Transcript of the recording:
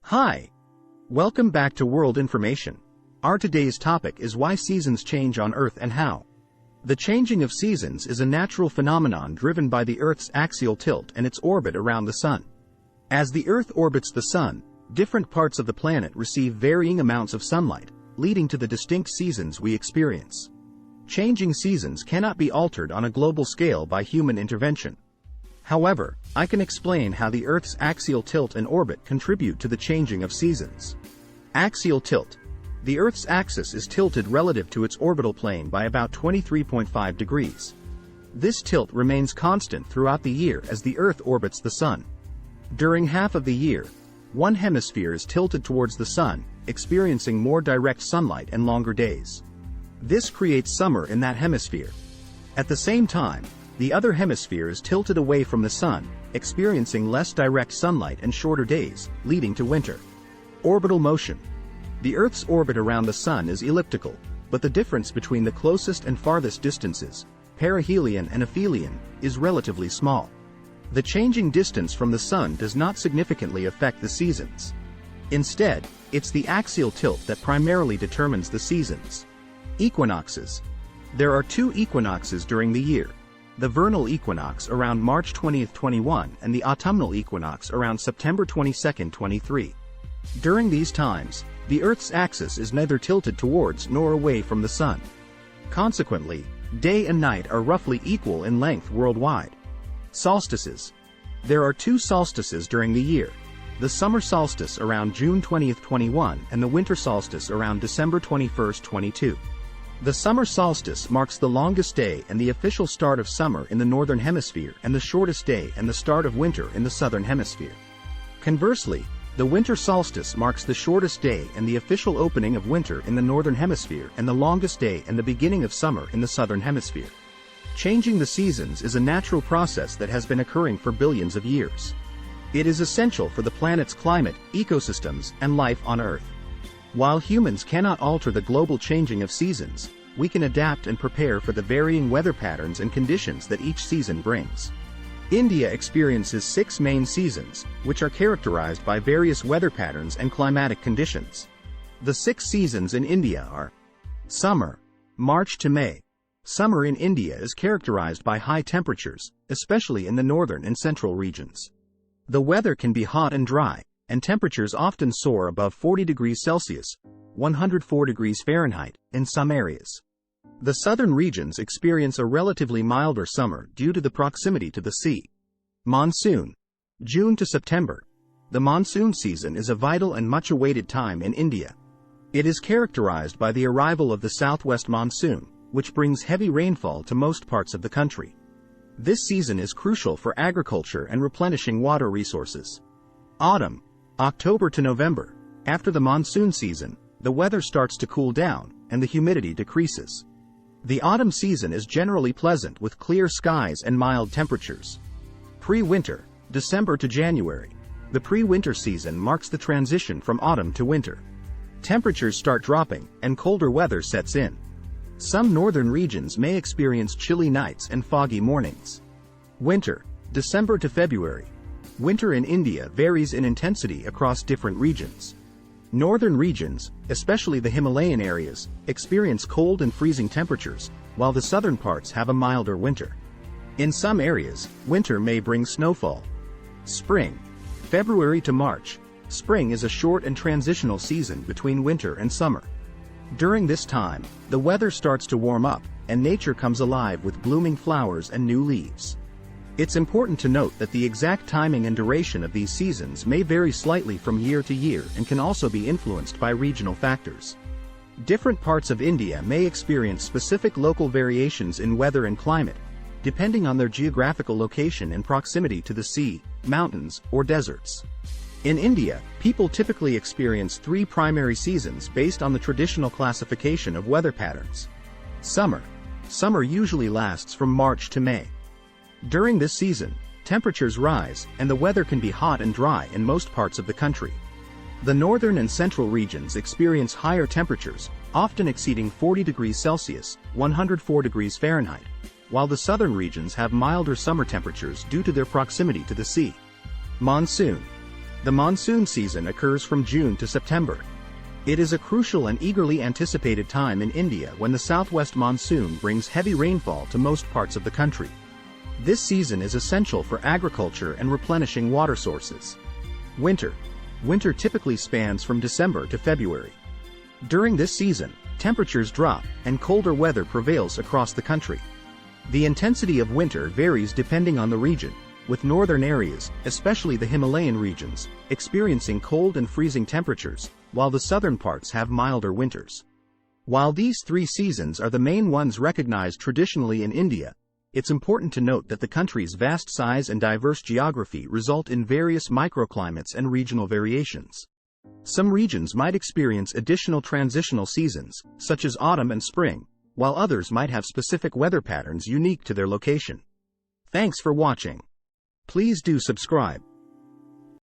Hi! Welcome back to World Information. Our today's topic is why seasons change on Earth and how. The changing of seasons is a natural phenomenon driven by the Earth's axial tilt and its orbit around the Sun. As the Earth orbits the Sun, different parts of the planet receive varying amounts of sunlight, leading to the distinct seasons we experience. Changing seasons cannot be altered on a global scale by human intervention. However, I can explain how the Earth's axial tilt and orbit contribute to the changing of seasons. Axial tilt. The Earth's axis is tilted relative to its orbital plane by about 23.5 degrees. This tilt remains constant throughout the year as the Earth orbits the Sun. During half of the year, one hemisphere is tilted towards the Sun, experiencing more direct sunlight and longer days. This creates summer in that hemisphere. At the same time, the other hemisphere is tilted away from the Sun, experiencing less direct sunlight and shorter days, leading to winter. Orbital motion. The Earth's orbit around the Sun is elliptical, but the difference between the closest and farthest distances, perihelion and aphelion, is relatively small. The changing distance from the Sun does not significantly affect the seasons. Instead, it's the axial tilt that primarily determines the seasons. Equinoxes. There are two equinoxes during the year: the vernal equinox around March 20, 21 and the autumnal equinox around September 22, 23. During these times, the Earth's axis is neither tilted towards nor away from the Sun. Consequently, day and night are roughly equal in length worldwide. Solstices. There are two solstices during the year: the summer solstice around June 20, 21 and the winter solstice around December 21, 22. The summer solstice marks the longest day and the official start of summer in the northern hemisphere and the shortest day and the start of winter in the southern hemisphere. Conversely, the winter solstice marks the shortest day and the official opening of winter in the northern hemisphere and the longest day and the beginning of summer in the southern hemisphere. Changing the seasons is a natural process that has been occurring for billions of years. It is essential for the planet's climate, ecosystems, and life on Earth. While humans cannot alter the global changing of seasons, we can adapt and prepare for the varying weather patterns and conditions that each season brings. India experiences 6 main seasons, which are characterized by various weather patterns and climatic conditions. The 6 seasons in India are: Summer, March to May. Summer in India is characterized by high temperatures, especially in the northern and central regions. The weather can be hot and dry, and temperatures often soar above 40 degrees Celsius, 104 degrees Fahrenheit, in some areas. The southern regions experience a relatively milder summer due to the proximity to the sea. Monsoon. June to September. The monsoon season is a vital and much-awaited time in India. It is characterized by the arrival of the southwest monsoon, which brings heavy rainfall to most parts of the country. This season is crucial for agriculture and replenishing water resources. Autumn. October to November. After the monsoon season, the weather starts to cool down, and the humidity decreases. The autumn season is generally pleasant with clear skies and mild temperatures. Pre-winter. December to January. The pre-winter season marks the transition from autumn to winter. Temperatures start dropping, and colder weather sets in. Some northern regions may experience chilly nights and foggy mornings. Winter. December to February. Winter in India varies in intensity across different regions. Northern regions, especially the Himalayan areas, experience cold and freezing temperatures, while the southern parts have a milder winter. In some areas, winter may bring snowfall. Spring. February to March. Spring is a short and transitional season between winter and summer. During this time, the weather starts to warm up, and nature comes alive with blooming flowers and new leaves. It's important to note that the exact timing and duration of these seasons may vary slightly from year to year and can also be influenced by regional factors. Different parts of India may experience specific local variations in weather and climate, depending on their geographical location and proximity to the sea, mountains, or deserts. In India, people typically experience 3 primary seasons based on the traditional classification of weather patterns. Summer. Summer usually lasts from March to May. During this season, temperatures rise, and the weather can be hot and dry in most parts of the country. The northern and central regions experience higher temperatures, often exceeding 40 degrees Celsius, 104 degrees Fahrenheit, while the southern regions have milder summer temperatures due to their proximity to the sea. Monsoon. The monsoon season occurs from June to September. It is a crucial and eagerly anticipated time in India when the southwest monsoon brings heavy rainfall to most parts of the country. This season is essential for agriculture and replenishing water sources. Winter. Winter typically spans from December to February. During this season, temperatures drop and colder weather prevails across the country. The intensity of winter varies depending on the region, with northern areas, especially the Himalayan regions, experiencing cold and freezing temperatures, while the southern parts have milder winters. While these three seasons are the main ones recognized traditionally in India, it's important to note that the country's vast size and diverse geography result in various microclimates and regional variations. Some regions might experience additional transitional seasons, such as autumn and spring, while others might have specific weather patterns unique to their location. Thanks for watching. Please do subscribe.